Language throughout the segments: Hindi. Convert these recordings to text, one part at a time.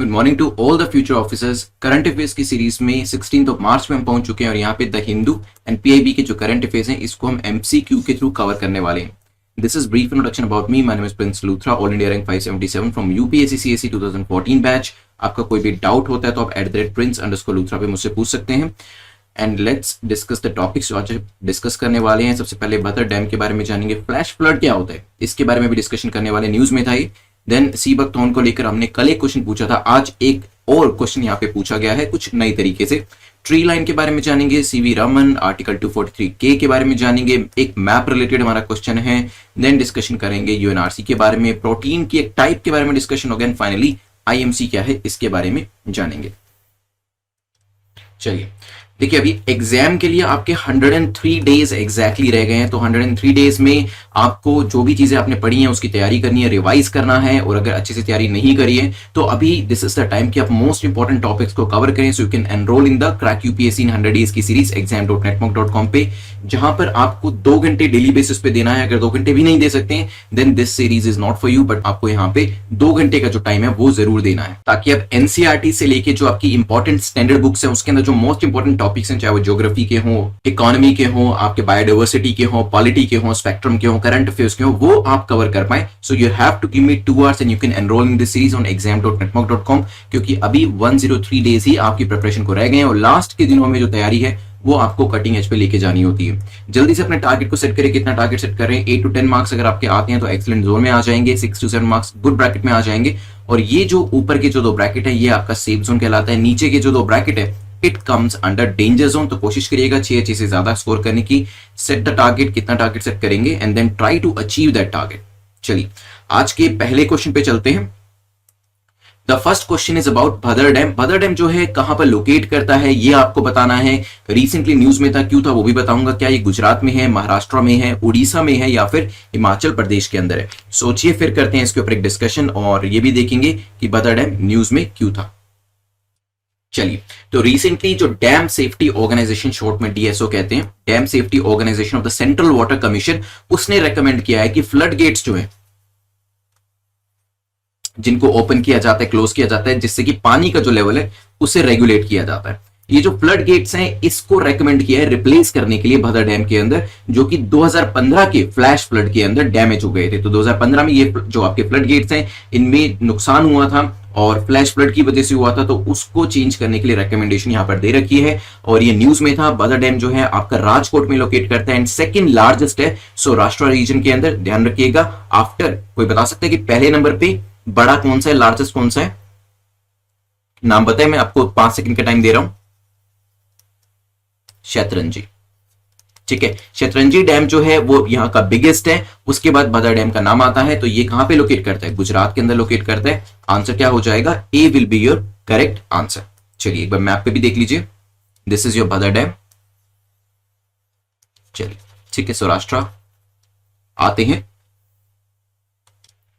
Good morning to all the future officers. Current affairs की सीरीज में 16 मार्च में हम पहुंच चुके हैं और यहाँ पे द हिंदू एंड पीआईबी के जो करंट अफेयर्स हैं इसको हम एमसीक्यू के थ्रू कवर करने वाले हैं। This is brief introduction about me. My name is Prince Luthra, all India rank 577 from UPSC CSC 2014 batch. आपका कोई भी डाउट होता है तो आप @prince_लूथरा पे मुझसे पूछ सकते हैं। And let's discuss the topics जो आज डिस्कस करने वाले हैं। सबसे पहले भदर डैम के बारे में जानेंगे। फ्लैश फ्लड क्या होता है इसके बारे में भी डिस्कशन करने वाले, न्यूज में था ये। देन सी बकथॉर्न को लेकर हमने कल एक क्वेश्चन पूछा था, आज एक और क्वेश्चन यहाँ पे पूछा गया है कुछ नई तरीके से। ट्री लाइन के बारे में जानेंगे, सीवी रमन आर्टिकल 243 के बारे में जानेंगे, एक मैप रिलेटेड हमारा क्वेश्चन है। देन डिस्कशन करेंगे यूएनआरसी के बारे में, प्रोटीन की एक टाइप के बारे में डिस्कशन होगा। एंड फाइनली आईएमसी क्या है इसके बारे में जानेंगे। चलिए देखिए, अभी एग्जाम के लिए आपके 103 डेज एग्जैक्टली रह गए हैं। तो 103 डेज में आपको जो भी चीजें आपने पढ़ी हैं उसकी तैयारी करनी है, रिवाइज करना है। और अगर अच्छे से तैयारी नहीं करी है तो अभी दिस इज द टाइम कि आप मोस्ट इंपॉर्टेंट टॉपिक्स को कवर करें। सो you can enrol in the crack UPSC in 100 days की सीरीज exam.netmonk.com पे, जहां पर आपको 2 घंटे डेली बेसिस पे देना है। अगर 2 घंटे भी नहीं दे सकते हैं then this series is not for you, but आपको यहाँ पे 2 घंटे का जो टाइम है वो जरूर देना है, ताकि आप एनसीईआरटी से लेके जो आपकी इंपॉर्टेंट स्टैंडर्ड बुक्स है उसके अंदर जो मोस्ट इंपॉर्टेंट टॉपिक्स हैं, चाहे वो ज्योग्राफी के हों, इकोनॉमी के हों, आपके बायोडाइवर्सिटी के हों, पॉलिटी के हों, स्पेक्ट्रम के हों, करंट अफेयर्स के हों, वो आप कवर कर पाए। So you have to give me 2 hours and you can enrol in this series on exam.netmonk.com, क्योंकि अभी 103 डेज ही आपकी प्रिपरेशन को रह गए हैं और लास्ट के दिनों में जो तैयारी है वो आपको कटिंग एज पे लेके जानी होती है। जल्दी से अपने टारगेट को सेट करें। कितना टारगेट सेट कर रहे हैं? 8 to 10 मार्क्स अगर आपके आते हैं तो एक्सीलेंट जोन में आ जाएंगे, 6 to 7 मार्क्स गुड ब्रैकेट में आ जाएंगे। और ये जो ऊपर के जो 2 ब्रैकेट है ये आपका सेफ जोन कहलाता है। नीचे के जो 2 ब्रैकेट है it comes under danger zone. तो कोशिश करिएगा 6 से ज्यादा स्कोर करने की। सेट द टारगेट, कितना टारगेट सेट करेंगे and then try to achieve that target. चलिए आज के पहले क्वेश्चन पे चलते हैं। The first question is about Bhadar dam. Bhadar dam जो है कहां पर लोकेट करता है ये आपको बताना है। रिसेंटली न्यूज में था, क्यों था वो भी बताऊंगा। क्या ये गुजरात में है, महाराष्ट्र में है, उड़ीसा में है या फिर हिमाचल प्रदेश के अंदर है? सोचिए, फिर करते हैं इसके ऊपर एक डिस्कशन और ये भी देखेंगे कि भदर डैम न्यूज में क्यों था। चलिए, तो रिसेंटली जो डैम सेफ्टी ऑर्गेनाइजेशन, शॉर्ट में डीएसओ कहते हैं, dam safety organisation of the central water commission, उसने रेकमेंड किया है कि फ्लड गेट्स जो है जिनको ओपन किया जाता है, क्लोज किया जाता है, जिससे कि पानी का जो लेवल है उसे रेगुलेट किया जाता है। ये जो फ्लड गेट्स हैं इसको रेकमेंड किया है रिप्लेस करने के लिए भदर डैम के अंदर, जो कि 2015 के फ्लैश फ्लड के अंदर डैमेज हो गए थे। तो 2015 में ये जो आपके फ्लड गेट्स हैं इनमें नुकसान हुआ था और फ्लैश फ्लड की वजह से हुआ था, तो उसको चेंज करने के लिए रेकमेंडेशन यहां पर दे रखी है। और ये न्यूज में था। भदर डैम जो है आपका राजकोट में लोकेट करता है एंड सेकंड लार्जेस्ट है सौराष्ट्र रीजन के अंदर। ध्यान रखिएगा। आफ्टर, कोई बता सकता है कि पहले नंबर पे बड़ा कौन सा है, लार्जेस्ट कौन सा है? नाम बताए, मैं आपको 5 सेकंड का टाइम दे रहा हूं। शतरंजी, ठीक है। शतरंजी डैम जो है वो यहां का बिगेस्ट है, उसके बाद भदर डैम का नाम आता है। तो ये कहां पे लोकेट करता है? गुजरात के अंदर लोकेट करता है। आंसर क्या हो जाएगा? A will be your correct answer. चलिए एक बार मैप पे भी देख लीजिए। This is your Bhadar dam. चलिए ठीक है, सौराष्ट्र। आते हैं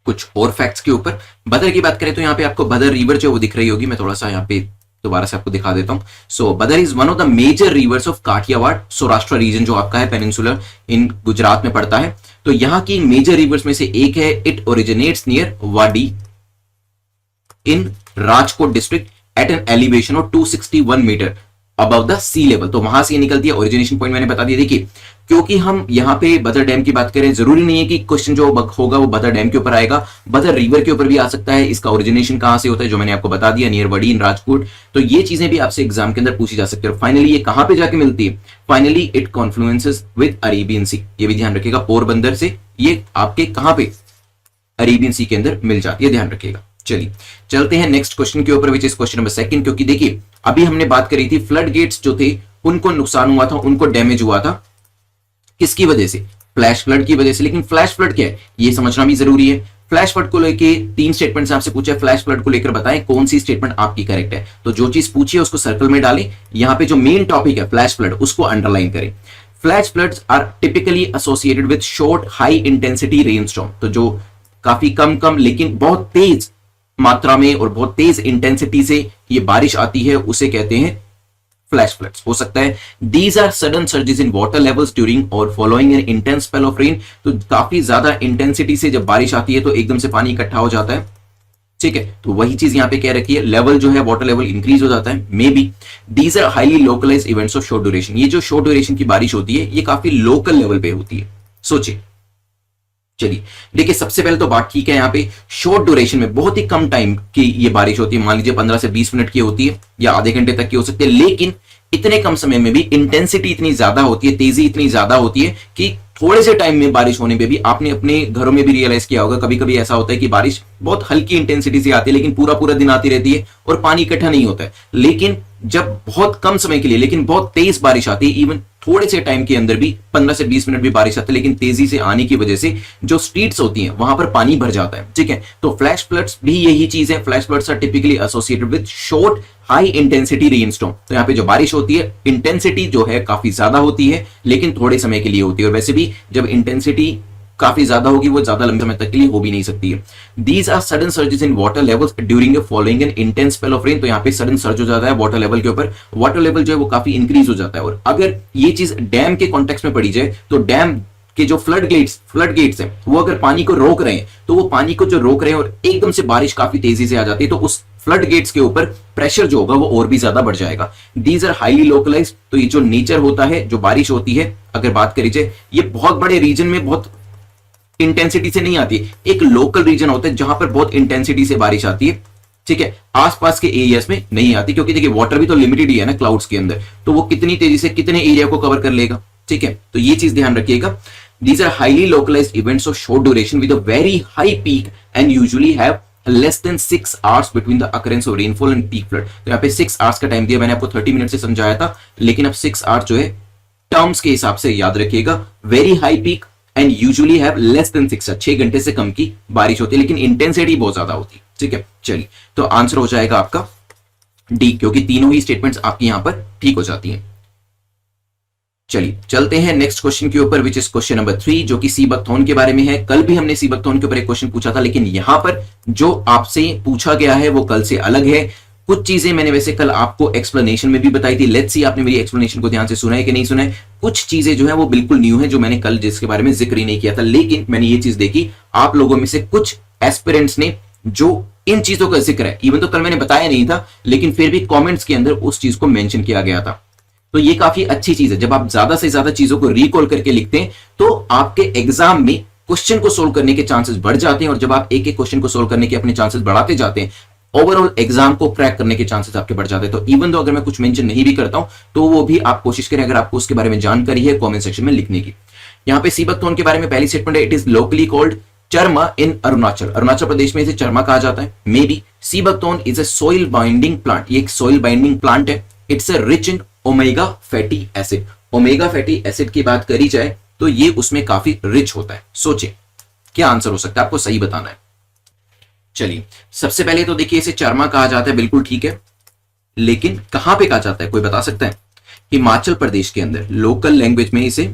कुछ और फैक्ट्स के ऊपर। भदर की बात करें तो यहाँ पे आपको भदर रिवर जो वो दिख रही होगी, मैं थोड़ा सा यहाँ पे दोबारा से आपको दिखा देता हूं। So Bhadar is one of the major rivers of Kathiawar, Saurashtra region जो आपका है पेनिनसुलर इन गुजरात में पड़ता है। तो यहाँ की मेजर रिवर्स में से एक है। It originates near Vadi in Rajkot district at an elevation of 261 metre above the sea level. तो वहां से निकलती है। ओरिजिनेशन पॉइंट मैंने बता दिया। देखिए, क्योंकि हम यहाँ पे भदर डैम की बात करें, जरूरी नहीं है कि क्वेश्चन जो होगा वो भदर डैम के ऊपर आएगा, भदर रिवर के ऊपर भी आ सकता है। इसका ओरिजिनेशन कहां से होता है जो मैंने आपको बता दिया, नियर वडी इन राजकोट। तो ये चीजें भी आपसे एग्जाम के अंदर पूछी जा सकती है। फाइनली ये कहां पे जाके मिलती है? फाइनली इट कॉन्फ्लुएंसेस विद अरेबियन सी। ये भी ध्यान रखिएगा, पोरबंदर से ये आपके कहां पे अरेबियन सी के अंदर मिल जाती है, ध्यान रखिएगा। चलिए चलते हैं नेक्स्ट क्वेश्चन के ऊपर, विच इज क्वेश्चन नंबर 2। क्योंकि देखिए अभी हमने बात करी थी फ्लड गेट्स जो थे उनको नुकसान हुआ था, उनको डैमेज हुआ था। किसकी वजह से? फ्लैश फ्लड की वजह से। लेकिन फ्लैश फ्लड क्या है ये समझना भी जरूरी है। फ्लैश फ्लड को लेके 3 स्टेटमेंट्स आपसे पूछा है। फ्लैश फ्लड को लेकर बताएं कौन सी स्टेटमेंट आपकी करेक्ट है। तो जो चीज पूछी है उसको सर्कल में डालें। यहां पे जो मेन टॉपिक है फ्लैश फ्लड उसको अंडरलाइन करें। Flash floods are typically associated with short high intensity rainstorm. तो जो काफी कम लेकिन बहुत तेज मात्रा में और बहुत तेज इंटेंसिटी से ये बारिश आती है उसे कहते हैं फ्लैश फ्लड्स। हो सकता है these are sudden surges in water levels during or following an intense spell of rain. तो काफी ज्यादा इंटेंसिटी से जब बारिश आती है तो एकदम से पानी इकट्ठा हो जाता है ठीक है, तो वही चीज यहां पे कह रखी है, लेवल जो है वाटर लेवल इंक्रीज हो जाता है। Maybe these are highly localised events of short duration. ये जो शॉर्ट ड्यूरेशन की बारिश होती है ये काफी लोकल लेवल पे होती है। सोचिए, चलिए देखिए, सबसे पहले तो बात ठीक है, यहाँ पे शॉर्ट ड्यूरेशन में बहुत ही कम टाइम की ये बारिश होती है, मान लीजिए 15 से 20 मिनट की होती है या आधे घंटे तक की हो सकती है, लेकिन इतने कम समय में भी इंटेंसिटी इतनी ज्यादा होती है, तेजी इतनी ज्यादा होती है कि थोड़े से टाइम में बारिश होने पे भी आपने अपने घरों में भी रियलाइज किया होगा, कभी कभी ऐसा होता है कि बारिश बहुत हल्की इंटेंसिटी से आती है लेकिन पूरा पूरा दिन आती रहती है और पानी इकट्ठा नहीं होता है। लेकिन जब बहुत कम समय के लिए लेकिन बहुत तेज बारिश आती है, इवन थोड़े से टाइम के अंदर भी 15 से 20 मिनट भी बारिश आती है, लेकिन तेजी से आने की वजह से जो स्ट्रीट्स होती हैं वहां पर पानी भर जाता है। ठीक है, तो फ्लैश फ्लड्स भी यही चीज है। Flash floods are typically associated with short high intensity rainstorm. तो यहाँ पे जो बारिश होती है इंटेंसिटी जो है काफी ज्यादा होती है लेकिन थोड़े समय के लिए होती है, और वैसे भी जब इंटेंसिटी काफी ज्यादा होगी वो ज्यादा लंबे समय तक के लिए हो भी नहीं सकती है। These are sudden surges in water levels during following an intense spell of rain. तो यहाँ पे सडन सर्ज हो जाता है वाटर लेवल के ऊपर, वाटर लेवल जो है वो काफी इंक्रीज हो जाता है। और अगर ये चीज डैम के कॉन्टेक्स्ट में पड़ी जाए तो डैम के जो फ्लड गेट्स हैं वो अगर पानी को रोक रहे हैं तो वो पानी को जो रोक रहे हैं और एकदम से बारिश काफी तेजी से आ जाती है तो उस फ्लड गेट्स के ऊपर प्रेशर जो होगा वो और भी ज्यादा बढ़ जाएगा। These are highly localised. तो ये जो नेचर होता है, जो बारिश होती है, अगर बात करी जाए ये बहुत बड़े रीजन में बहुत इंटेंसिटी से नहीं आती है। एक लोकल रीजन होता है जहां पर बहुत इंटेंसिटी से बारिश आती है। ठीक है, आसपास के एरियाज में नहीं आती, क्योंकि देखिए वाटर भी तो लिमिटेड ही है ना क्लाउड्स के अंदर, तो वो कितनी तेजी से कितने एरिया को कवर कर लेगा। ठीक है, तो ये चीज ध्यान रखिएगा। These are highly localised events of short duration with a very high peak and usually have less than 6 hours between the occurrence of rainfall and peak flood. तो यहाँ पे 6 आवर्स का टाइम दिया, मैंने आपको 30 मिनट से समझाया था, लेकिन अब 6 आवर्स जो है टर्म्स के हिसाब से याद रखिएगा। Very high peak and usually have less than 6 घंटे से कम की बारिश होती है, लेकिन इंटेंसिटी बहुत ज्यादा होती है। ठीक है, चलिए तो आंसर हो जाएगा आपका डी, क्योंकि तीनों ही स्टेटमेंट्स आपकी यहां पर ठीक हो जाती हैं। चलिए चलते हैं नेक्स्ट क्वेश्चन के ऊपर, विच इज क्वेश्चन नंबर 3, जो कि सी बकथॉर्न के बारे में है। कल भी हमने सी बकथॉर्न के ऊपर एक क्वेश्चन पूछा था, लेकिन यहां पर जो आपसे पूछा गया है वो कल से अलग है। कुछ चीजें मैंने वैसे कल आपको एक्सप्लेनेशन में भी बताई थी, लेट्स सी आपने मेरी एक्सप्लेनेशन को ध्यान से सुना है कि नहीं सुना है। कुछ चीजें जो है वो बिल्कुल न्यू है, जो मैंने कल जिसके बारे में जिक्र ही नहीं किया था, लेकिन मैंने ये चीज देखी आप लोगों में से कुछ एस्पिरेंट्स ने जो इन चीजों का जिक्र है, इवन तो कल मैंने बताया नहीं था, लेकिन फिर भी कमेंट्स के अंदर उस चीज को मेंशन किया गया था। तो ये काफी अच्छी चीज है, जब आप ज्यादा से ज्यादा चीजों को रिकॉल करके लिखते हैं तो आपके एग्जाम में क्वेश्चन को सोल्व करने के चांसेस बढ़ जाते हैं, और जब आप एक एक क्वेश्चन को सोल्व करने के अपने चांसेस बढ़ाते जाते हैं, ओवरऑल एग्जाम को क्रैक करने के चांसेस आपके बढ़ जाते हैं। तो इवन तो अगर मैं कुछ मेंशन नहीं भी करता हूं तो वो भी आप कोशिश करें, अगर आपको उसके बारे में जानकारी है, कमेंट सेक्शन में लिखने की। यहां पे सी बकथॉर्न के बारे में पहली स्टेटमेंट है, it is locally called Chharma in Arunachal. Arunachal Pradesh में इसे चरमा कहा जाता है। Maybe sea buckthorn is a soil binding plant. ये एक सॉइल बाइंडिंग प्लांट है। It's a rich in omega fatty acid. Omega fatty acid की बात करी जाए तो ये उसमें काफी रिच होता है। सोचिए क्या आंसर हो सकता है, आपको सही बताना है। चलिए सबसे पहले तो देखिए इसे चरमा कहा जाता है, बिल्कुल ठीक है, लेकिन कहां पे कहा जाता है कोई बता सकता है? हिमाचल प्रदेश के अंदर लोकल लैंग्वेज में इसे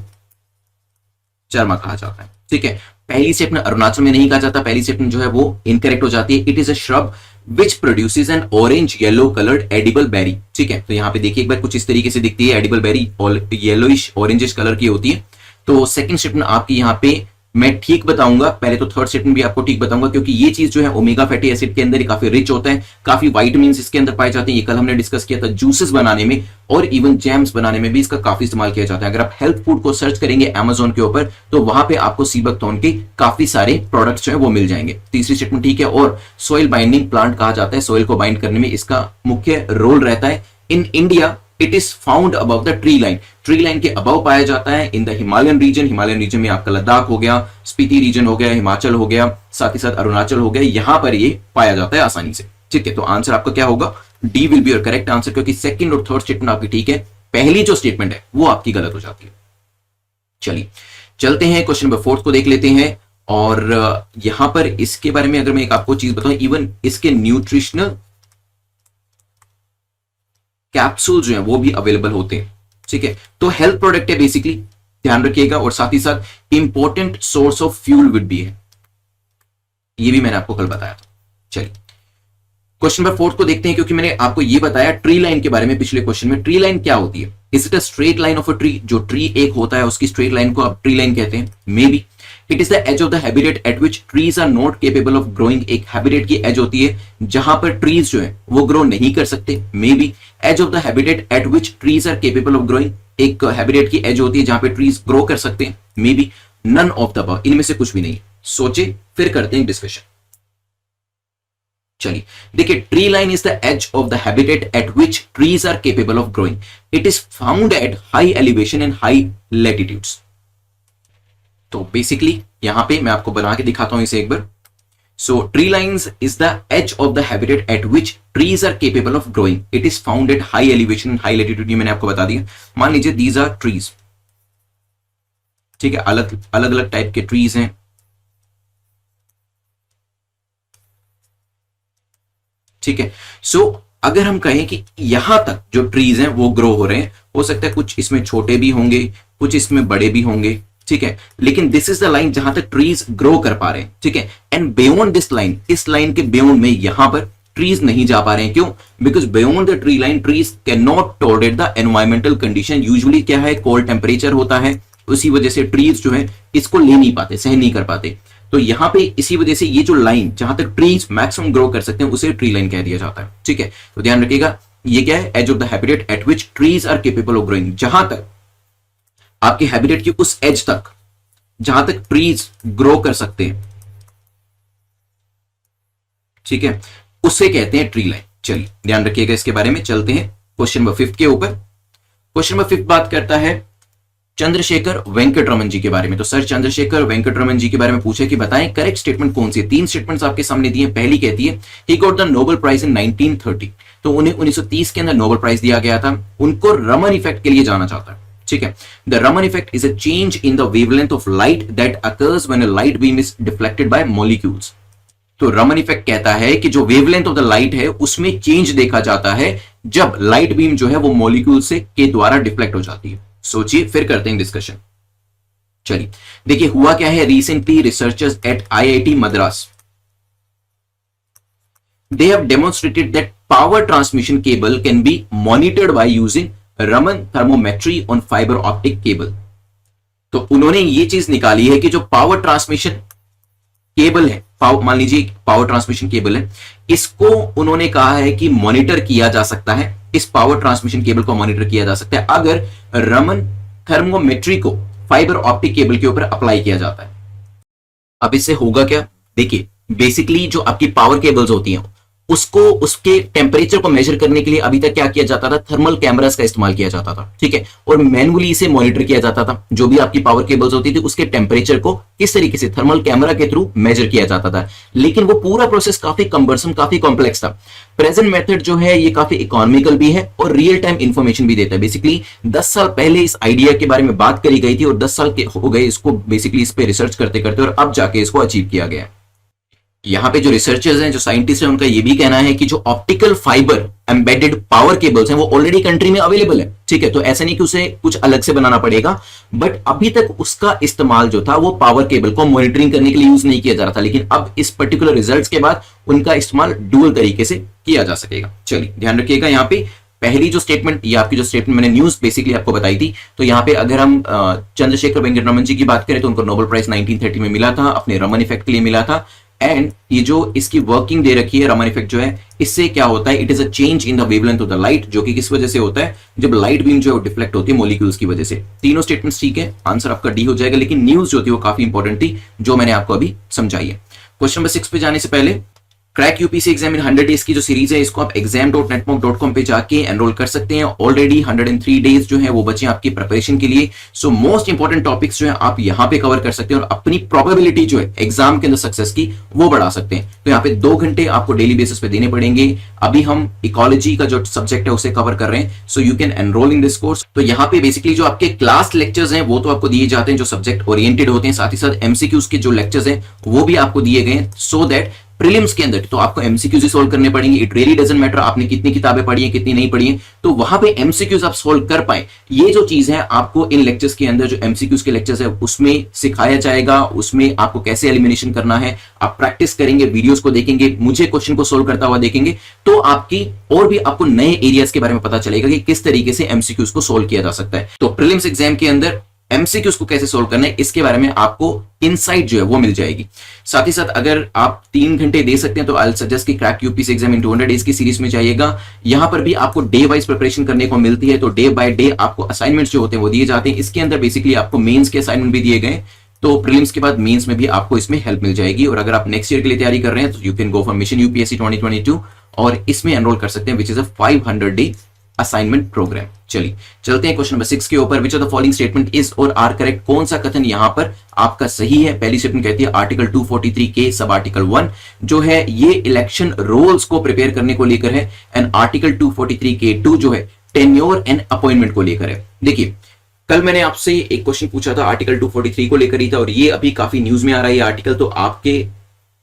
चरमा कहा जाता है। ठीक है, पहली स्टेटमेंट अरुणाचल में नहीं कहा जाता, पहली स्टेटमेंट जो है वो इनकरेक्ट हो जाती है। It is a shrub which produces an orange yellow coloured edible berry. ठीक है, तो यहां पे देखिए एक बार कुछ इस तरीके से दिखती है, edible berry yellowish orangish colour की होती है। तो सेकंड स्टेटमेंट आपकी यहां पे मैं ठीक बताऊंगा, पहले तो थर्ड स्टेटमेंट भी आपको ठीक बताऊंगा, क्योंकि ये चीज जो है ओमेगा फैटी एसिड के अंदर काफी रिच होता है, काफी विटामिन्स इसके अंदर पाए जाते हैं। ये कल हमने डिस्कस किया था, जूसेस बनाने में और इवन जैम्स बनाने में भी इसका काफी इस्तेमाल किया जाता है। अगर आप हेल्थ फूड को सर्च करेंगे अमेजोन के ऊपर तो वहां पे आपको सी बकथॉर्न के काफी सारे प्रोडक्ट्स जो है वो मिल जाएंगे। तीसरी स्टेटमेंट ठीक है, और सॉइल बाइंडिंग प्लांट कहा जाता है, सॉइल को बाइंड करने में इसका मुख्य रोल रहता है। In India it is found above the tree line. Tree line के अबव पाया जाता है in the Himalayan region. Himalayan region में आपका लद्दाख हो गया, स्पीति रीजन हो गया, हिमाचल हो गया, साथ ही साथ अरुणाचल हो गया, यहां पर ये पाया जाता है आसानी से। ठीक है, तो आंसर आपका क्या होगा? D will be your correct answer, क्योंकि सेकंड और थर्ड स्टेटमेंट आपकी ठीक है, पहली जो स्टेटमेंट है वो आपकी गलत हो जाती है। चलिए चलते हैं क्वेश्चन नंबर 4 को देख लेते हैं, और यहां पर इसके बारे में अगर मैं एक आपको चीज बताऊं, इवन इसके न्यूट्रिशनल कैप्सूल जो है वो भी अवेलेबल होते हैं। ठीक है, तो हेल्थ प्रोडक्ट है बेसिकली, ध्यान रखिएगा, और साथ ही साथ important source of fuel wood भी है, ये भी मैंने आपको कल बताया था। चलिए क्वेश्चन नंबर 4 को देखते हैं, क्योंकि मैंने आपको ये बताया ट्री लाइन के बारे में पिछले क्वेश्चन में। ट्री लाइन क्या होती है? Is it a straight line of a tree, जो ट्री एक होता है उसकी स्ट्रेट लाइन को आप ट्री लाइन कहते हैं, maybe. It is the edge of the habitat at which trees are not capable of growing, एक हैबिटेट की एज होती है जहां पर ट्रीज जो है वो ग्रो नहीं कर सकते, maybe. Edge of the habitat at which trees are capable of growing, एक हैबिटेट की एज होती है जहां पे ट्रीज ग्रो कर सकते हैं, maybe. None of the above, इनमें से कुछ भी नहीं। सोचे फिर करते हैं डिस्कशन। चलिए देखिए, tree line is the edge of the habitat at which trees are capable of growing. It is found at high elevation and high latitudes. तो बेसिकली यहां पे मैं आपको बना के दिखाता हूं इसे एक बार। So tree lines is the edge of the habitat at which trees are capable of growing. It is found at high elevation and high latitude, ये मैंने आपको बता दिया। मान लीजिए दीज आर ट्रीज, ठीक है, अलग अलग टाइप के ट्रीज हैं, ठीक है। सो अगर हम कहें कि यहां तक जो ट्रीज हैं वो ग्रो हो रहे हैं, हो सकता है कुछ इसमें छोटे भी होंगे, कुछ इसमें बड़े भी होंगे, ठीक है, लेकिन दिस इज द लाइन जहां तक ट्रीज ग्रो कर पा रहे हैं, ठीक है। एंड बियॉन्ड दिस लाइन, इस लाइन के बियॉन्ड में यहां पर ट्रीज नहीं जा पा रहे हैं, क्यों? Because beyond the tree line trees can not tolerate the environmental condition. Usually क्या है, कोल्ड टेम्परेचर होता है, उसी वजह से ट्रीज जो है इसको ले नहीं पाते, सहन नहीं कर पाते। तो यहां पे इसी वजह से ये जो लाइन जहां तक ट्रीज मैक्सिमम ग्रो कर सकते हैं उसे ट्री लाइन कह दिया जाता है, ठीक है। तो ध्यान रखिएगा, ये क्या है, edge of the habitat at which trees are capable of growing. जहां तक आपके हैबिटेट की उस एज तक जहां तक ट्रीज ग्रो कर सकते हैं, ठीक है, उसे कहते हैं ट्री लाइन। चलिए ध्यान रखिएगा इसके बारे में। चलते हैं क्वेश्चन नंबर 5 के ऊपर। क्वेश्चन नंबर 5 बात करता है चंद्रशेखर वेंकटरमन जी के बारे में। तो सर चंद्रशेखर वेंकटरमन जी के बारे में पूछे कि बताएं करेक्ट स्टेटमेंट कौन सी है। 3 स्टेटमेंट्स आपके सामने दिए। पहली कहती है he got the Nobel prize in 1930, तो उन्हें 1930 के अंदर नोबेल प्राइज दिया गया था। उनको रमन इफेक्ट के लिए जाना जाता है, ठीक है। The Raman effect is a change in the wavelength of light that occurs when a light beam is deflected by molecules. तो रमन इफेक्ट कहता है कि जो वेवलेंथ ऑफ द लाइट है उसमें चेंज देखा जाता है जब लाइट बीम जो है वो मॉलिक्यूल से के द्वारा डिफ्लेक्ट हो जाती है। सोचिए फिर करते हैं डिस्कशन। चलिए देखिए हुआ क्या है, recently researchers eight IIT Madras they have demonstrated that power transmission cable can be monitored by using Raman thermometry on fibre optic cable. तो उन्होंने ये चीज निकाली है कि जो पावर ट्रांसमिशन केबल है, मान लीजिए पावर ट्रांसमिशन केबल है, इसको उन्होंने कहा है कि मॉनिटर किया जा सकता है, इस पावर ट्रांसमिशन केबल को मॉनिटर किया जा सकता है अगर रमन थर्मोमेट्री को फाइबर ऑप्टिक केबल के ऊपर अप्लाई किया जाता है। अब इससे होगा क्या, देखिए बेसिकली जो आपकी पावर केबल्स होती हैं उसको उसके टेम्परेचर को मेजर करने के लिए अभी तक क्या किया जाता था, थर्मल कैमरास का इस्तेमाल किया जाता था, ठीक है, और मैनुअली इसे मॉनिटर किया जाता था। जो भी आपकी पावर केबल्स होती थी उसके टेम्परेचर को किस तरीके से थर्मल कैमरा के थ्रू मेजर किया जाता था, लेकिन वो पूरा प्रोसेस काफी कंबरसम, काफी कॉम्प्लेक्स था। प्रेजेंट मेथड जो है ये काफी इकोनॉमिकल भी है और रियल टाइम इंफॉर्मेशन भी देता है। बेसिकली 10 साल पहले इस आइडिया के बारे में बात करी गई थी और 10 साल के हो गए इसको बेसिकली इस पे रिसर्च करते करते, और अब जाके इसको अचीव किया गया। यहां पे जो रिसर्चर्स हैं, जो साइंटिस्ट हैं, उनका ये भी कहना है कि जो optical fibre embedded power cables हैं वो ऑलरेडी कंट्री में अवेलेबल है, ठीक है। तो ऐसा नहीं कि उसे कुछ अलग से बनाना पड़ेगा, बट अभी तक उसका इस्तेमाल जो था वो पावर केबल को मॉनिटरिंग करने के लिए यूज नहीं किया जा रहा था, लेकिन अब इस पर्टिकुलर रिजल्ट्स के बाद उनका इस्तेमाल डुअल तरीके से किया जा सकेगा। चलिए ध्यान रखिएगा, यहाँ पे पहली जो स्टेटमेंट, ये आपकी जो स्टेटमेंट मैंने न्यूज बेसिकली आपको बताई थी, तो यहाँ पे अगर हम चंद्रशेखर वेंकटरमन जी की बात करें तो उनको नोबेल प्राइज 1930 में मिला था, अपने रमन इफेक्ट के लिए मिला था। एंड ये जो इसकी वर्किंग दे रखी है रमन इफेक्ट जो है, इससे क्या होता है, it is a change in the wavelength of the light, जो कि किस वजह से होता है, जब लाइट बीम जो है डिफ्लेक्ट होती है मॉलिक्यूल्स की वजह से। तीनों स्टेटमेंट्स ठीक है, आंसर आपका डी हो जाएगा, लेकिन न्यूज जो थी वो काफी इंपॉर्टेंट थी जो मैंने आपको अभी समझाई है। क्वेश्चन नंबर 6 पे जाने से पहले crack UPC exam in 100 days की जो सीरीज है इसको आप exam.netmock.com पे जाके एनरोल कर सकते हैं। ऑलरेडी 103 डेज जो है वो बचे आपकी प्रिपरेशन के लिए। सो मोस्ट इंपॉर्टेंट टॉपिक्स जो है आप यहां पे कवर कर सकते हैं और अपनी प्रोबेबिलिटी जो है एग्जाम के अंदर सक्सेस की वो बढ़ा सकते हैं। तो यहाँ पे 2 घंटे आपको डेली बेसिस पे देने पड़ेंगे। अभी हम इकोलॉजी का जो सब्जेक्ट है उसे कवर कर रहे हैं, सो you can enrol in this course. तो यहाँ पे बेसिकली जो आपके क्लास लेक्चर्स हैं वो तो आपको दिए जाते हैं जो सब्जेक्ट ओरिएंटेड होते हैं, साथ ही साथ एमसीक्यूज के जो लेक्चर्स हैं वो भी आपको दिए गए हैं, सो दैट प्रीलिम्स के अंदर तो आपको एमसीक्यूज ही सोल्व करने पड़ेंगे। इट रियली डजंट मैटर आपने कितनी किताबें पढ़ी हैं कितनी नहीं पढ़ी हैं, तो वहां पे एमसीक्यूज आप सोल्व कर पाए, ये जो चीज है आपको इन लेक्चर्स के अंदर, जो एमसीक्यूज के लेक्चर्स है उसमें सिखाया जाएगा। उसमें आपको कैसे एलिमिनेशन करना है आप प्रैक्टिस करेंगे, वीडियोस को देखेंगे, मुझे क्वेश्चन को सोल्व करता हुआ देखेंगे, तो आपकी और भी आपको नए एरियाज के बारे में पता चलेगा कि किस तरीके से एमसीक्यूज को सोल्व किया जा सकता है। तो प्रीलिम्स एग्जाम के अंदर एमसीक्यूज को कैसे सोल्व करना है इसके बारे में आपको इनसाइट जो है वो मिल जाएगी। साथ ही साथ अगर आप 3 घंटे दे सकते हैं तो आई सजेस्ट कि crack UPSC exam in 200 days की सीरीज में जाइएगा। यहां पर भी आपको डे वाइज प्रिपरेशन करने को मिलती है, तो डे बाय डे आपको असाइनमेंट्स जो होते हैं वो दिए जाते हैं। इसके अंदर बेसिकली आपको मेंस के असाइनमेंट भी दिए गए, तो प्रीलिम्स के बाद मेंस में भी आपको इसमें हेल्प मिल जाएगी। और अगर आप नेक्स्ट ईयर के लिए तैयारी कर रहे हैं तो you can go for mission UPSC 2022 और इसमें एनरोल कर सकते हैं, which is a 500 day assignment programme. चलिए चलते हैं क्वेश्चन नंबर 6 के ऊपर। Which of the following statement is और आर करेक्ट, कौन सा कथन यहां पर आपका सही है। पहली स्टेटमेंट कहती है आर्टिकल 243 के सब आर्टिकल 1 जो है ये इलेक्शन रोल्स को प्रिपेयर करने को लेकर है, एंड आर्टिकल 243 के 2 जो है टेन्योर एंड अपॉइंटमेंट को लेकर है। देखिए कल मैंने आपसे एक क्वेश्चन पूछा था आर्टिकल 243 को लेकर ही था, और ये अभी काफी न्यूज में आ रहा है ये आर्टिकल, तो आपके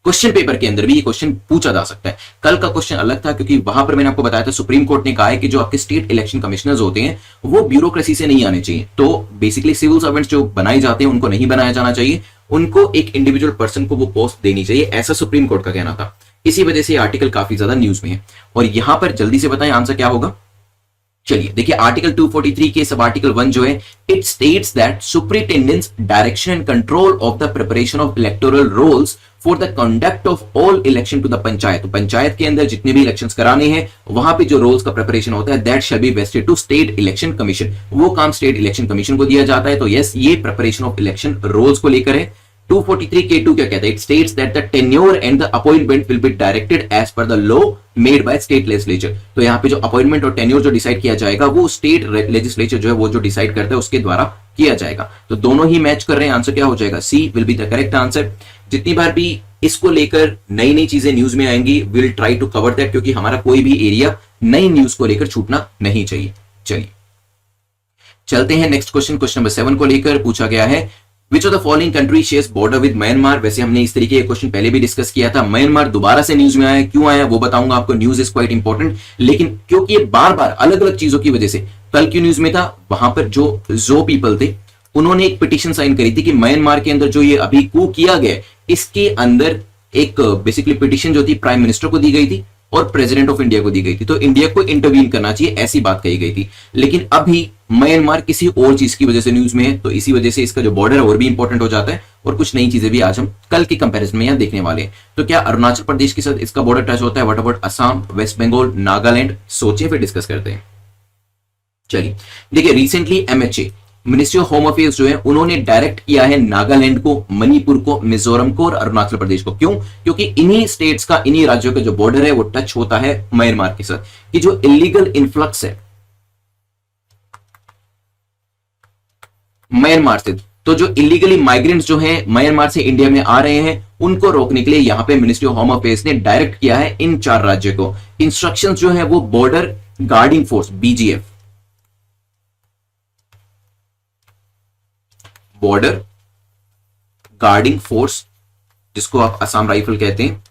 क्वेश्चन पेपर के अंदर भी ये क्वेश्चन पूछा जा सकता है। कल का क्वेश्चन अलग था क्योंकि वहां पर मैंने आपको बताया था सुप्रीम कोर्ट ने कहा है कि जो आपके स्टेट इलेक्शन कमिश्नर्स होते हैं वो ब्यूरोक्रेसी से नहीं आने चाहिए, तो बेसिकली सिविल सर्वेंट्स जो बनाए जाते हैं उनको नहीं बनाया जाना चाहिए, उनको एक इंडिविजुअल पर्सन को वो पोस्ट देनी चाहिए, ऐसा सुप्रीम कोर्ट का कहना था। इसी वजह से आर्टिकल काफी ज्यादा न्यूज में है। और यहां पर जल्दी से बताएं आंसर क्या होगा। चलिए देखिए आर्टिकल 243 के सब आर्टिकल 1 जो है it states that superintendence direction and control of the preparation of electoral rolls for the conduct of all election to the panchayat. तो पंचायत के अंदर जितने भी इलेक्शंस कराने हैं वहां पे जो रोल्स का प्रिपरेशन होता है that shall be vested to state election commission, वो काम स्टेट इलेक्शन कमीशन को दिया जाता है। तो यस ये प्रिपरेशन ऑफ इलेक्शन रोल्स को लेकर है। 243K2 क्या कहता है, it states that the tenure and the appointment will be directed as per the law made by state legislature. तो यहाँ पे जो अपॉइंटमेंट और टेन्योर जो डिसाइड किया जाएगा वो स्टेट लेजिस्लेचर जो है वो जो डिसाइड करता है उसके द्वारा किया जाएगा। तो दोनों ही मैच कर रहे हैं, आंसर क्या हो जाएगा, C will be the correct answer. जितनी बार भी इसको लेकर नई नई चीजें न्यूज में आएंगी will try to cover that, क्योंकि हमारा कोई भी एरिया नई न्यूज को लेकर छूटना नहीं चाहिए। चलिए चलते हैं नेक्स्ट क्वेश्चन। क्वेश्चन नंबर 7 को लेकर पूछा गया है which of the following country shares border with Myanmar. वैसे हमने इस तरीके के क्वेश्चन पहले भी डिस्कस किया था, म्यांमार दोबारा से न्यूज में आया, क्यों आया वो बताऊंगा आपको। न्यूज इज क्वाइट इंपॉर्टेंट, लेकिन क्योंकि ये बार बार अलग अलग चीजों की वजह से कल की न्यूज में था, वहां पर जो पीपल थे उन्होंने एक पिटीशन साइन करी थी कि म्यांमार के अंदर जो ये अभी कू किया गया इसके अंदर एक बेसिकली पिटीशन जो थी प्राइम मिनिस्टर को दी गई थी और प्रेसिडेंट ऑफ इंडिया को दी गई थी, तो इंडिया को इंटरवीन करना चाहिए ऐसी बात कही गई थी। लेकिन अभी म्यांमार किसी और चीज की वजह से न्यूज में है, तो इसी वजह से इसका जो बॉर्डर है और भी इंपॉर्टेंट हो जाता है, और कुछ नई चीजें भी आज हम कल के कंपैरिजन में यहां देखने वाले हैं। तो क्या अरुणाचल प्रदेश के साथ इसका बॉर्डर टच होता है, व्हाट अबाउट असम, वेस्ट बंगाल, नागालैंड, सोचिए फिर डिस्कस करते हैं। चलिए देखिए recently MHA ministry of home affairs जो है उन्होंने डायरेक्ट किया है नागालैंड को, मणिपुर को, मिजोरम को और अरुणाचल प्रदेश को। क्यों? क्योंकि इन्हीं स्टेट्स का, इन्हीं राज्यों का जो बॉर्डर है वो टच होता है म्यांमार के साथ। कि जो इलीगल इन्फ्लक्स है म्यांमार से, तो जो इलीगली माइग्रेंट्स जो हैं म्यांमार से इंडिया में आ रहे हैं उनको रोकने के लिए यहां पे मिनिस्ट्री ऑफ होम अफेयर्स ने डायरेक्ट किया है इन 4 राज्यों को। इंस्ट्रक्शंस जो है वो border guarding force BGF, border guarding force जिसको आप असम राइफल कहते हैं,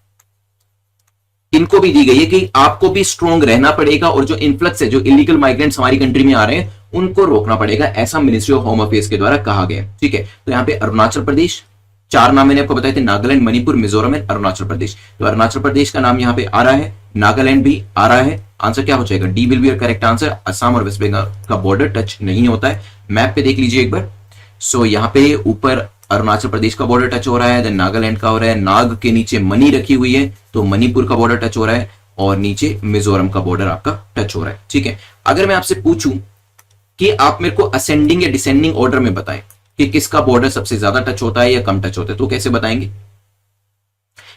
इनको भी दी गई है कि आपको भी स्ट्रॉन्ग रहना पड़ेगा और जो इन्फ्लक्स है, जो इलीगल माइग्रेंट्स हमारी कंट्री में आ रहे हैं उनको रोकना पड़ेगा, ऐसा मिनिस्ट्री ऑफ होम अफेयर्स के द्वारा कहा गया। ठीक है, तो यहां पे अरुणाचल प्रदेश, 4 नाम मैंने आपको बताए थे, नागालैंड, मणिपुर, मिजोरम एंड अरुणाचल प्रदेश। तो अरुणाचल प्रदेश का नाम यहां पे आ रहा है, नागालैंड भी आ रहा है। आंसर क्या हो जाएगा, D will be correct answer. Assam और वेस्ट बंगाल का बॉर्डर टच नहीं होता है। मैप पे देख लीजिए एक बार। सो यहाँ पे ऊपर अरुणाचल प्रदेश का बॉर्डर टच हो रहा है, देन नागालैंड का हो रहा है, नाग के नीचे मणि रखी हुई है तो मणिपुर का बॉर्डर टच हो रहा है, और नीचे मिजोरम का बॉर्डर आपका टच हो रहा है। ठीक है, अगर मैं आपसे पूछूं कि आप मेरे को असेंडिंग या डिसेंडिंग ऑर्डर में बताएं कि किसका बॉर्डर सबसे ज्यादा टच होता है या कम टच होता है, तो कैसे बताएंगे।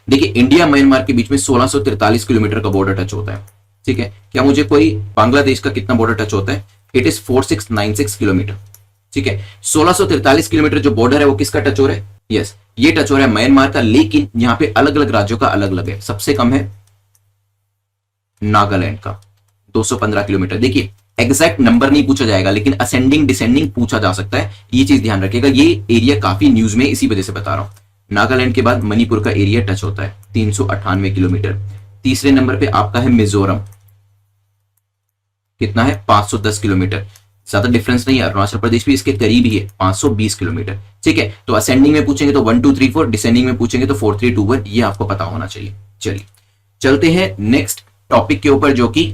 देखिए इंडिया म्यांमार के बीच में 1643 किलोमीटर का बॉर्डर टच होता है। ठीक है, क्या मुझे कोई बांग्लादेश का कितना बॉर्डर टच होता है, इट इज 4696 किलोमीटर। ठीक है, 1643 किलोमीटर जो बॉर्डर है वो किसका टच हो रहा है, यस ये टच हो रहा है म्यांमार का, लेकिन यहां पे अलग अलग राज्यों का अलग अलग है। सबसे कम है नागालैंड का 215 किलोमीटर। देखिए एग्जैक्ट नंबर नहीं पूछा जाएगा, लेकिन असेंडिंग डिसेंडिंग पूछा जा सकता है, ये चीज ध्यान रखिएगा। ये एरिया काफी न्यूज में इसी वजह से बता रहा हूं। नागालैंड के बाद मणिपुर का एरिया टच होता है 398 किलोमीटर। तीसरे नंबर पे आपका है मिजोरम, कितना है 510 किलोमीटर, ज्यादा डिफरेंस नहीं है। अरुणाचल प्रदेश भी इसके करीब ही है 520 किलोमीटर। ठीक है, तो असेंडिंग में पूछेंगे तो 1 2 3 4, डिसेंडिंग में पूछेंगे तो 4 3 2 1, ये आपको पता होना चाहिए। चलिए चलते हैं नेक्स्ट टॉपिक के ऊपर, जो कि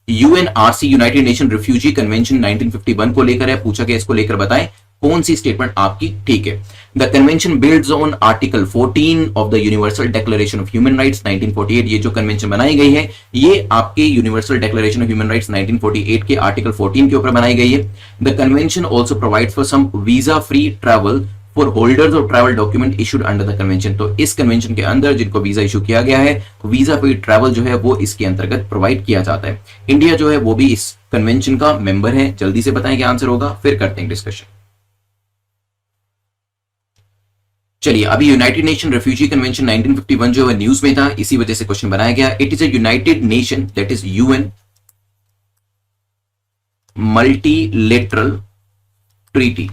यूएनआरसी यूनाइटेड नेशन रिफ्यूजी कन्वेंशन 1951 को लेकर है। पूछा गया इसको लेकर बताएं कौन सी स्टेटमेंट आपकी ठीक है। The convention builds on article 14 of the universal declaration of human rights 1948। ये जो कन्वेंशन बनाई गई है ये आपके universal declaration of human rights 1948 के आर्टिकल 14 के ऊपर बनाई गई है। The convention also provides for some visa free travel for holders of travel document issued under the convention. तो इस कन्वेंशन के अंदर जिनको वीजा इशू किया गया है, वीजा फ्री ट्रैवल जो है वो इसके अंतर्गत प्रोवाइड किया जाता है। इंडिया जो है वो भी इस कन्वेंशन का मेंबर है। जल्दी से बताएं क्या आंसर होगा, फिर करते हैं डिस्कशन। चलिए, अभी यूनाइटेड नेशन रिफ्यूजी कन्वेंशन 1951 जो है न्यूज में था, इसी वजह से क्वेश्चन बनाया गया। It is a United nation that is UN multilateral treaty.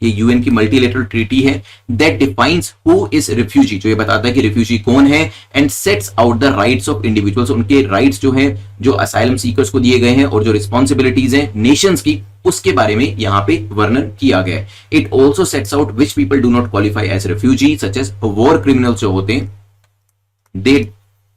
ये यूएन की मल्टीलेटरल ट्रीटी है that defines who is refugee, जो ये बताता है कि रिफ्यूजी कौन है, and sets out the rights of individuals, उनके राइट्स जो है जो असाइलम सीकर्स को दिए गए हैं और जो रिस्पॉन्सिबिलिटीज हैं नेशंस की, उसके बारे में यहां पे वर्णन किया गया है। It also sets out which people do not qualify as refugee, such as war criminals जो होते हैं they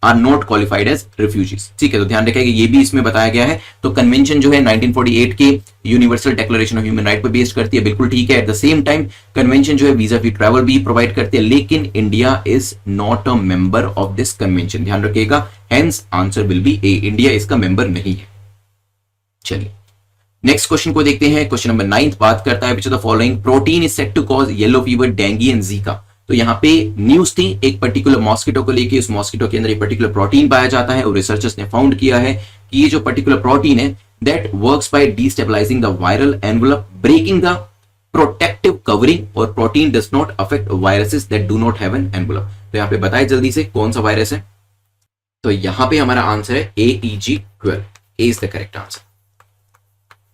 are not qualified as refugees. ठीक है, तो ध्यान रखिए कि ये भी इसमें बताया गया है। तो कन्वेंशन जो है 1948 के universal declaration of human right पर बेस्ड करती है, बिल्कुल ठीक है। At the same time convention जो है वीजा फ्री ट्रैवल भी प्रोवाइड करती है, लेकिन India is not a member of this convention. ध्यान रखिएगा, hence answer will be A, India इसका मेंबर नहीं है। चलिए नेक्स्ट क्वेश्चन को देखते हैं। क्वेश्चन नंबर 9 बात करता है which of the following protein is set to cause yellow fever, dengue and Zika. तो यहाँ पे न्यूज थी एक पर्टिकुलर मॉस्किटो को लेके, उस मॉस्किटो के अंदर एक पर्टिकुलर प्रोटीन पाया जाता है और रिसर्चर्स ने फाउंड किया है कि ये जो पर्टिकुलर प्रोटीन है that works by destabilising the viral envelope, breaking the protective covering, और protein does not affect viruses that do not have an envelope. तो यहाँ पे बताए जल्दी से कौन सा वायरस है। तो यहाँ पे हमारा आंसर है AEG12, A is the correct answer.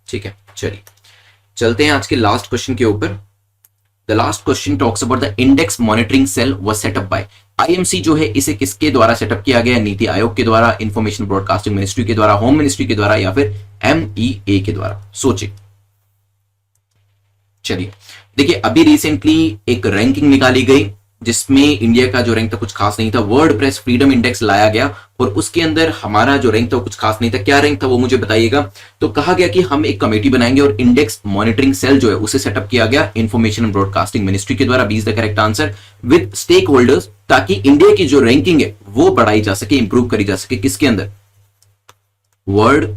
ठीक है, चलिए चलते हैं आज के लास्ट क्वेश्चन के ऊपर। The last question talks about the index monitoring cell was set up by IMC, जो है इसे किसके द्वारा सेटअप किया गया? नीति आयोग के द्वारा, इंफॉर्मेशन ब्रॉडकास्टिंग मिनिस्ट्री के द्वारा, होम मिनिस्ट्री के द्वारा, या फिर MEA के द्वारा? सोचिए। चलिए देखिए, अभी रिसेंटली एक रैंकिंग निकाली गई जिसमें इंडिया का जो रैंक था कुछ खास नहीं था। वर्ल्ड प्रेस फ्रीडम इंडेक्स लाया गया और उसके अंदर हमारा जो रैंक था कुछ खास नहीं था। क्या रैंक था वो मुझे बताइएगा। तो कहा गया कि हम एक कमेटी बनाएंगे और इंडेक्स मॉनिटरिंग सेल जो है उसे सेटअप किया गया इंफॉर्मेशन ब्रॉडकास्टिंग मिनिस्ट्री के द्वारा, 20 the correct answer, with stakeholders, ताकि इंडिया की जो रैंकिंग है वो बढ़ाई जा सके, इंप्रूव करी जा सके। किसके अंदर? वर्ल्ड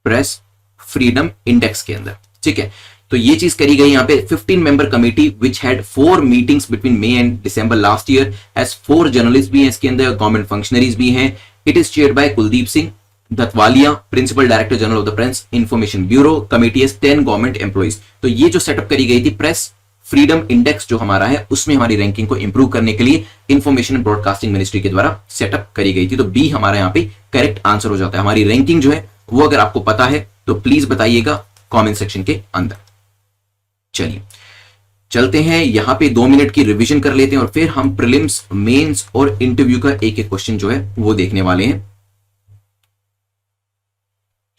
प्रेस फ्रीडम इंडेक्स के अंदर। ठीक है, तो ये चीज करी गई यहाँ पे। 15 member committee which had 4 meetings between May and December last year, has 4 journalist भी हैं इसके अंदर, गवर्नमेंट फंक्शनरीज भी हैं। It is chaired by Kuldeep Singh Dhatwalia, principal director general of the press information bureau. Committee has 10 government employees. तो ये जो सेटअप करी गई थी प्रेस फ्रीडम इंडेक्स जो हमारा है उसमें हमारी रैंकिंग को इंप्रूव करने के लिए इंफॉर्मेशन ब्रॉडकास्टिंग मिनिस्ट्री के द्वारा सेटअप करी गई थी। तो बी हमारा यहाँ पे करेक्ट आंसर हो जाता है। हमारी रैंकिंग जो है वो अगर आपको पता है तो प्लीज बताइएगा कॉमेंट सेक्शन के अंदर। चलिए चलते हैं, यहां पे 2 मिनट की रिवीजन कर लेते हैं और फिर हम प्रीलिम्स, मेंस और इंटरव्यू का एक एक क्वेश्चन जो है वो देखने वाले हैं।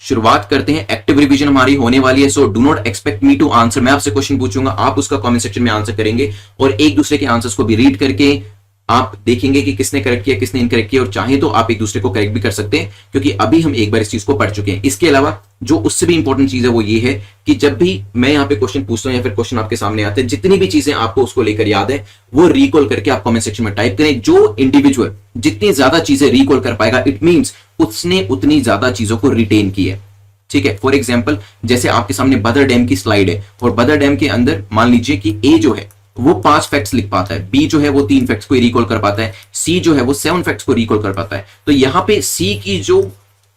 शुरुआत करते हैं, एक्टिव रिवीजन हमारी होने वाली है। So do not expect me to answer. मैं आपसे क्वेश्चन पूछूंगा, आप उसका कमेंट सेक्शन में आंसर करेंगे और एक दूसरे के आंसर्स को भी रीड करके आप देखेंगे कि किसने करेक्ट किया, किसने इनकरेक्ट किया, और चाहे तो आप एक दूसरे को करेक्ट भी कर सकते हैं क्योंकि अभी हम एक बार इस चीज को पढ़ चुके हैं। इसके अलावा जो उससे भी इंपॉर्टेंट चीज है वो ये है कि जब भी मैं यहाँ पे क्वेश्चन पूछता हूँ या फिर क्वेश्चन आपके सामने आते हैं, जितनी भी चीजें आपको उसको लेकर याद है वो रिकॉल करके आप कमेंट सेक्शन में टाइप करें। जो इंडिविजुअल जितनी ज्यादा चीजें रिकॉल कर पाएगा, इट मीन्स उसने उतनी ज्यादा चीजों को रिटेन की है। ठीक है, फॉर एग्जाम्पल जैसे आपके सामने बदर डैम की स्लाइड है और बदर डैम के अंदर मान लीजिए कि ए जो है वो 5 फैक्ट्स लिख पाता है, बी जो है वो 3 फैक्ट्स को रिकॉल कर पाता है, सी जो है वो 7 फैक्ट्स को रिकॉल कर पाता है। तो यहां पे सी की जो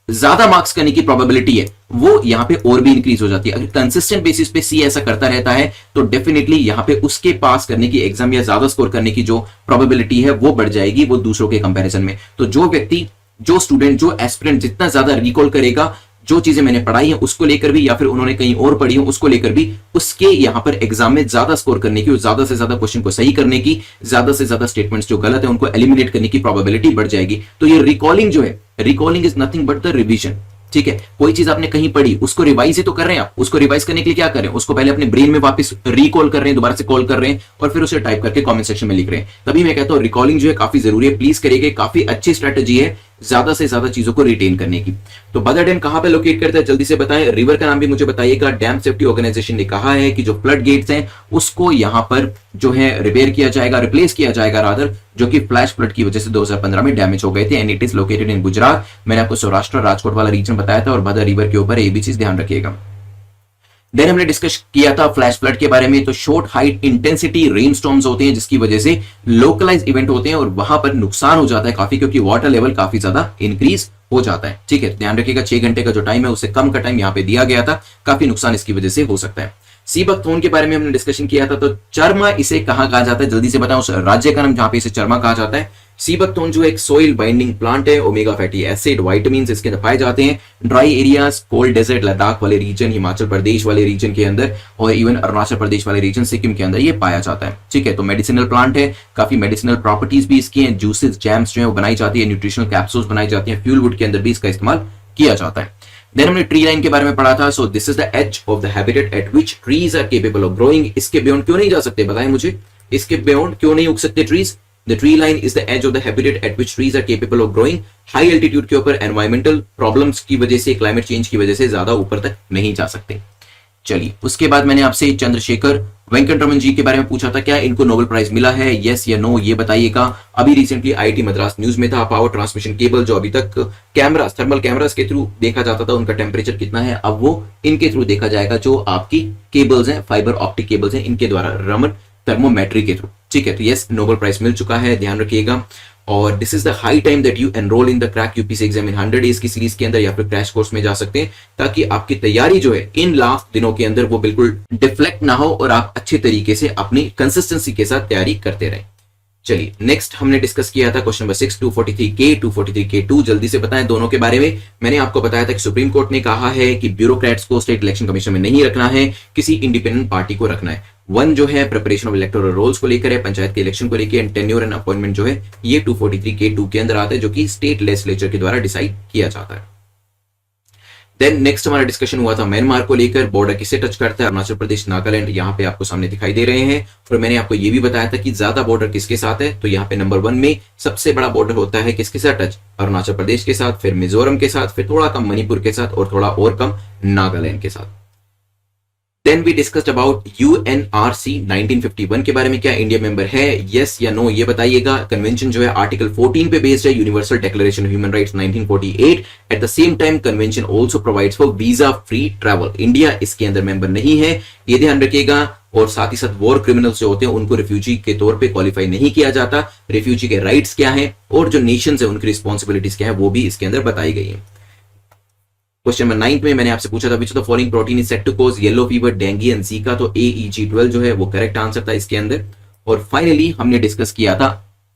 ज्यादा मार्क्स करने की प्रोबेबिलिटी है वो यहां पे और भी इंक्रीज हो जाती है। अगर कंसिस्टेंट बेसिस पे सी ऐसा करता रहता है तो डेफिनेटली यहां पे उसके पास करने की एग्जाम या ज्यादा स्कोर करने की जो प्रोबेबिलिटी है वो बढ़ जाएगी, वो दूसरों के कंपैरिजन में। तो जो व्यक्ति, जो स्टूडेंट, जो एस्पिरेंट जितना ज्यादा रिकॉल करेगा, जो चीजें मैंने पढ़ाई है उसको लेकर भी, या फिर उन्होंने कहीं और पढ़ी हो उसको लेकर भी, उसके यहां पर एग्जाम में ज्यादा स्कोर करने की और ज्यादा से ज्यादा क्वेश्चन को सही करने की, ज्यादा से ज्यादा स्टेटमेंट्स जो गलत है उनको एलिमिनेट करने की प्रोबेबिलिटी बढ़ जाएगी। तो ये रिकॉलिंग जो है, recalling is nothing but the revision. ठीक है, कोई चीज आपने कहीं पढ़ी उसको रिवाइज ही तो कर रहे हैं आप। उसको रिवाइज करने के लिए क्या कर रहे हैं, उसको पहले अपने ब्रेन में वापस रिकॉल कर रहे हैं, दोबारा से कॉल कर रहे हैं और फिर उसे टाइप करके कमेंट सेक्शन में लिख रहे हैं। तभी मैं कहता हूं रिकॉलिंग जो है काफी जरूरी है, प्लीज करिएगा, काफी अच्छी स्ट्रेटेजी है ज्यादा से ज्यादा चीजों को रिटेन करने की। तो बदर डैम कहां पे लोकेट करता है जल्दी से बताएं, रिवर का नाम भी मुझे बताइएगा। डैम सेफ्टी ऑर्गेनाइजेशन ने कहा है कि जो फ्लड गेट्स हैं उसको यहां पर जो है रिपेयर किया जाएगा, रिप्लेस किया जाएगा रादर, जो कि फ्लैश फ्लड की वजह से 2015 में डैमेज हो गए थे, and it is located in Gujarat. मैंने आपको सौराष्ट्र राजकोट वाला रीजन बताया था और भदर रिवर के ऊपर ये भी चीज ध्यान रखिएगा। देन हमने डिस्कस किया था फ्लैश फ्लड के बारे में। तो short height intensity rain storms होते हैं जिसकी वजह से लोकलाइज इवेंट होते हैं और वहां पर नुकसान हो जाता है काफी, क्योंकि वाटर लेवल काफी ज्यादा इंक्रीज हो जाता है। ठीक है, ध्यान रखिएगा 6 घंटे का जो टाइम है उससे कम का टाइम यहां पे दिया गया था, काफी नुकसान इसकी वजह से हो सकता है। सीबकथोन के बारे में हमने डिस्कशन किया था। तो चरमा इसे कहां कहा जाता है जल्दी से बताओ, उस राज्य का नाम जहां पे इसे चरमा कहा जाता है। सीबकथोन जो एक सोइल बाइंडिंग प्लांट है, ओमेगा फैटी एसिड, विटामिन इसके अंदर पाए जाते हैं। Dry areas, cold desert, Ladakh वाले रीजन, हिमाचल प्रदेश वाले रीजन के अंदर और इवन अरुणाचल प्रदेश वाले रीजन, सिक्किम के अंदर ये पाया जाता है। ठीक है, तो मेडिसिनल प्लांट है, काफी मेडिसिनल प्रॉपर्टीज भी इसकी हैं, जूसेस, जैम्स जो है वो बनाई जाती है, न्यूट्रिशनल कैप्सूल्स बनाई जाती है, फ्यूल वुड के अंदर भी इसका इस्तेमाल किया जाता है। देन हमने ट्री लाइन के बारे में पढ़ा था। So this is the edge of the habitat at which trees are capable of growing. इसके बियॉन्ड क्यों नहीं जा सकते बताएं मुझे, इसके बियॉन्ड क्यों नहीं उग सकते trees. The tree line is the edge of the habitat at which trees are capable of growing. High altitude के ऊपर एनवायरमेंटल प्रॉब्लम्स की वजह से, क्लाइमेट चेंज की वजह से ज्यादा ऊपर तक नहीं जा सकते। चलिए, उसके बाद मैंने आपसे चंद्रशेखर वेंकटरमन जी के बारे में पूछा था, क्या इनको नोबेल प्राइज मिला है, यस या नो, ये बताइएगा। अभी रिसेंटली आईआईटी मद्रास न्यूज में था, पावर ट्रांसमिशन केबल जो अभी तक कैमरास, थर्मल कैमरास के थ्रू देखा जाता था उनका टेम्परेचर कितना है, अब वो इनके थ्रू देखा जाएगा, जो आपकी केबल्स हैं, फाइबर ऑप्टिक केबल्स हैं, इनके द्वारा रमन थर्मोमेट्री के थ्रू। ठीक है, तो यस नोबेल प्राइज मिल चुका है, ध्यान रखिएगा। और this is the high time that you enrol in the crack UPSC exam in 100 days की सीरीज के अंदर, या फिर क्रैश कोर्स में जा सकते हैं, ताकि आपकी तैयारी जो है इन लास्ट दिनों के अंदर वो बिल्कुल डिफ्लेक्ट ना हो और आप अच्छे तरीके से अपनी कंसिस्टेंसी के साथ तैयारी करते रहें। चलिए, नेक्स्ट हमने डिस्कस किया था क्वेश्चन नंबर 6, 243K, 243K2। जल्दी से बताएं दोनों के बारे में। मैंने आपको बताया था कि सुप्रीम कोर्ट ने कहा है कि ब्यूरोक्रेट्स को स्टेट इलेक्शन कमीशन में नहीं रखना है, किसी इंडिपेंडेंट पार्टी को रखना है। वन जो है प्रिपरेशन ऑफ इलेक्टोरल रोल्स को लेकर है, पंचायत के इलेक्शन को लेकर, एंड टेन्योर एंड अपॉइंटमेंट जो है ये 243K2 के अंदर आता है, जो कि स्टेट लेजिस्लेचर के द्वारा डिसाइड किया जाता है। देन नेक्स्ट हमारा डिस्कशन हुआ था म्यांमार को लेकर, बॉर्डर किसे टच करता है, अरुणाचल प्रदेश, नागालैंड यहाँ पे आपको सामने दिखाई दे रहे हैं। और मैंने आपको ये भी बताया था कि ज्यादा बॉर्डर किसके साथ है, तो यहाँ पे नंबर 1 में सबसे बड़ा बॉर्डर होता है किसके साथ टच, अरुणाचल प्रदेश के साथ, फिर मिजोरम के साथ, फिर थोड़ा कम मणिपुर के साथ और थोड़ा और कम नागालैंड के साथ। देन वी डिस्कस्ड अबाउट यूएनआरसी 1951 के बारे में, क्या इंडिया मेंबर है, यस या नो, ये बताइएगा। कन्वेंशन जो है आर्टिकल 14 पे बेस्ड है, universal declaration of human rights 1948। At the same time convention also provides for visa free travel. India इसके अंदर मेंबर नहीं है, ये ध्यान रखिएगा। और साथ ही साथ वॉर क्रिमिनल्स जो होते हैं उनको रिफ्यूजी के तौर पे क्वालिफाई नहीं किया जाता। रिफ्यूजी के राइट्स क्या हैं और जो नेशंस है उनकी रिस्पॉन्सिबिलिटीज क्या है वो भी इसके अंदर बताई गई है। क्वेश्चन नंबर 9 में मैंने आपसे पूछा था which of the following protein is said to cause yellow fever, dengue and Zika, तो AEG12 जो है वो करेक्ट आंसर था इसके अंदर। और फाइनली हमने डिस्कस किया था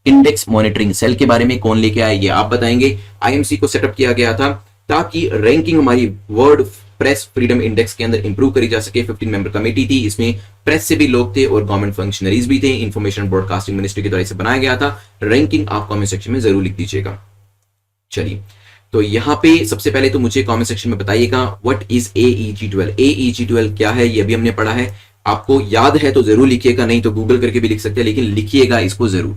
इंडेक्स मॉनिटरिंग सेल के बारे में, कौन लेके आया ये आप बताएंगे। IMC को सेटअप किया गया था ताकि रैंकिंग हमारी वर्ल्ड प्रेस फ्रीडम इंडेक्स के अंदर इंप्रूव करी जा सके। 15 मेंबर कमेटी थी, इसमें प्रेस से भी लोग थे और गवर्नमेंट फंक्शनरीज भी थे। इंफॉर्मेशन ब्रॉडकास्टिंग मिनिस्ट्री के द्वारा इसे बनाया गया था। रैंकिंग आप कमेंट सेक्शन में जरूर लिख दीजिएगा। चलिए, तो यहां पे सबसे पहले तो मुझे कमेंट सेक्शन में बताइएगा व्हाट इज AEG12। AEG12 क्या है ये भी हमने पढ़ा है, आपको याद है तो जरूर लिखिएगा, नहीं तो गूगल करके भी लिख सकते हैं, लेकिन लिखिएगा इसको जरूर।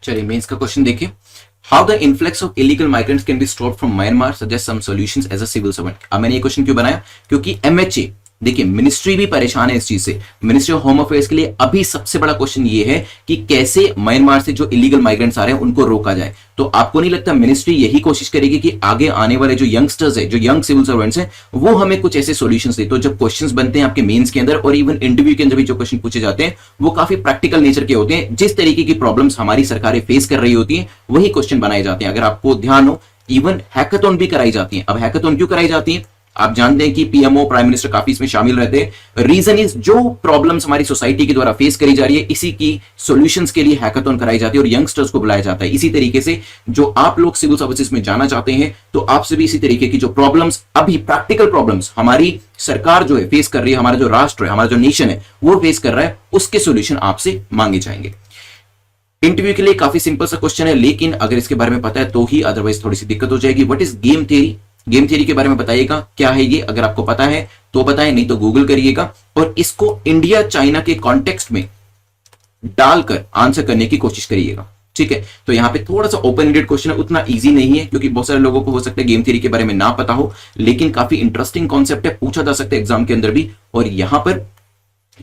चलिए, मेंस का क्वेश्चन देखिए। How the influx of illegal migrants can be stopped from Myanmar, suggest some solutions as a civil servant. अब मैंने ये क्वेश्चन क्यों बनाया, क्योंकि MHA देखिए मिनिस्ट्री भी परेशान है इस चीज से। मिनिस्ट्री ऑफ होम अफेयर्स के लिए अभी सबसे बड़ा क्वेश्चन ये है कि कैसे म्यांमार से जो इलीगल माइग्रेंट्स आ रहे हैं उनको रोका जाए। तो आपको नहीं लगता मिनिस्ट्री यही कोशिश करेगी कि आगे आने वाले जो यंगस्टर्स है, जो यंग सिविल सर्वेंट्स हैं, वो हमें कुछ ऐसे सॉल्यूशंस दे। तो जब क्वेश्चंस बनते हैं आपके मेंस के अंदर और इवन इंटरव्यू के अंदर भी जो क्वेश्चन पूछे जाते हैं वो काफी प्रैक्टिकल नेचर के होते हैं। जिस तरीके की प्रॉब्लम्स हमारी सरकारें फेस कर रही होती हैं वही क्वेश्चन बनाए जाते हैं। अगर आपको ध्यान हो, इवन हैकाथॉन भी कराई जाती है। अब हैकाथॉन क्यों कराई जाती है, आप जानते हैं कि पीएमओ प्राइम मिनिस्टर काफी इसमें शामिल रहते हैं। रीजन इज जो प्रॉब्लम्स हमारी सोसाइटी के द्वारा फेस करी जा रही है, इसी की सॉल्यूशंस के लिए हैकाथन कराई जाती है और यंगस्टर्स को बुलाया जाता है। इसी तरीके से जो आप लोग सिविल सर्विसेज में जाना चाहते हैं, तो आपसे भी इसी तरीके की जो प्रॉब्लम्स, अभी प्रैक्टिकल प्रॉब्लम्स हमारी सरकार जो है फेस कर रही है, हमारा जो राष्ट्र है, हमारा जो नेशन है वो फेस कर रहा है, उसके सोल्यूशन आपसे मांगे जाएंगे। इंटरव्यू के लिए काफी सिंपल सा क्वेश्चन है, लेकिन अगर इसके बारे में पता है तो ही, अदरवाइज थोड़ी सी दिक्कत हो जाएगी। What is game theory? Game theory के बारे में बताइएगा क्या है ये, अगर आपको पता है तो बताएं, नहीं तो गूगल करिएगा और इसको इंडिया चाइना के कॉन्टेक्स्ट में डालकर आंसर करने की कोशिश करिएगा। ठीक है, तो यहां पे थोड़ा सा ओपन एंडेड क्वेश्चन है, उतना इजी नहीं है क्योंकि बहुत सारे लोगों को हो सकता है गेम थ्योरी के बारे में ना पता हो, लेकिन काफी इंटरेस्टिंग कॉन्सेप्ट है, पूछा जा सकता है एग्जाम के अंदर भी, और यहां पर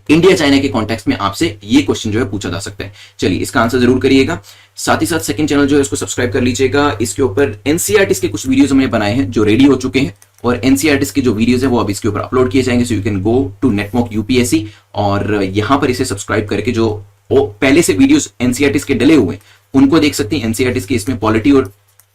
इंडिया चाइना के कॉन्टेक्स्ट में आपसे ये क्वेश्चन जो है पूछा जा सकता है। चलिए इसका आंसर जरूर करिएगा। साथ ही साथ सेकंड चैनल जो है उसको सब्सक्राइब कर लीजिएगा। इसके ऊपर एनसीईआरटी के कुछ वीडियोस हमने बनाए हैं जो रेडी हो चुके हैं, और एनसीईआरटी के जो वीडियोस है वो अब इसके ऊपर अपलोड किए जाएंगे। So you can go to network UPSC और यहां पर इसे सब्सक्राइब करके जो पहले से वीडियोस एनसीईआरटी के डले हुए उनको देख सकते हैं। एनसीईआरटी के इसमें पॉलिटी और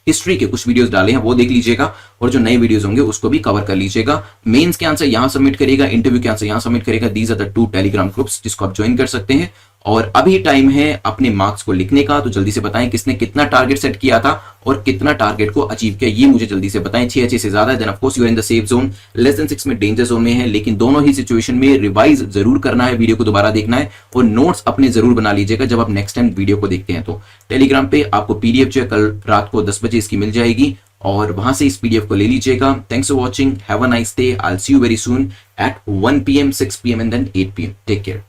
हिस्ट्री के कुछ वीडियोस डाले हैं, वो देख लीजिएगा, और जो नए वीडियोस होंगे उसको भी कवर कर लीजिएगा। मेंस के आंसर यहां सबमिट करिएगा, इंटरव्यू के आंसर यहां सबमिट करिएगा। These are the 2 Telegram groups जिसको आप ज्वाइन कर सकते हैं। और अभी टाइम है अपने मार्क्स को लिखने का, तो जल्दी से बताएं किसने कितना टारगेट सेट किया था और कितना टारगेट को अचीव किया, ये मुझे जल्दी से बताएं। 6 से ज्यादा, then of course you are in the safe zone. Less than 6 में डेंजर जोन में है, लेकिन दोनों ही सिचुएशन में रिवाइज जरूर करना है, वीडियो को दोबारा देखना है और नोट्स अपने जरूर बना लीजिएगा जब आप नेक्स्ट टाइम वीडियो को देखते हैं। तो टेलीग्राम पे आपको पीडीएफ जो है कल रात को 10 बजे इसकी मिल जाएगी और वहां से इस पीडीएफ को ले लीजिएगा। Thanks for watching, have a nice day, I will see you very soon at 1 PM, 6 PM and then 8 PM। Take care.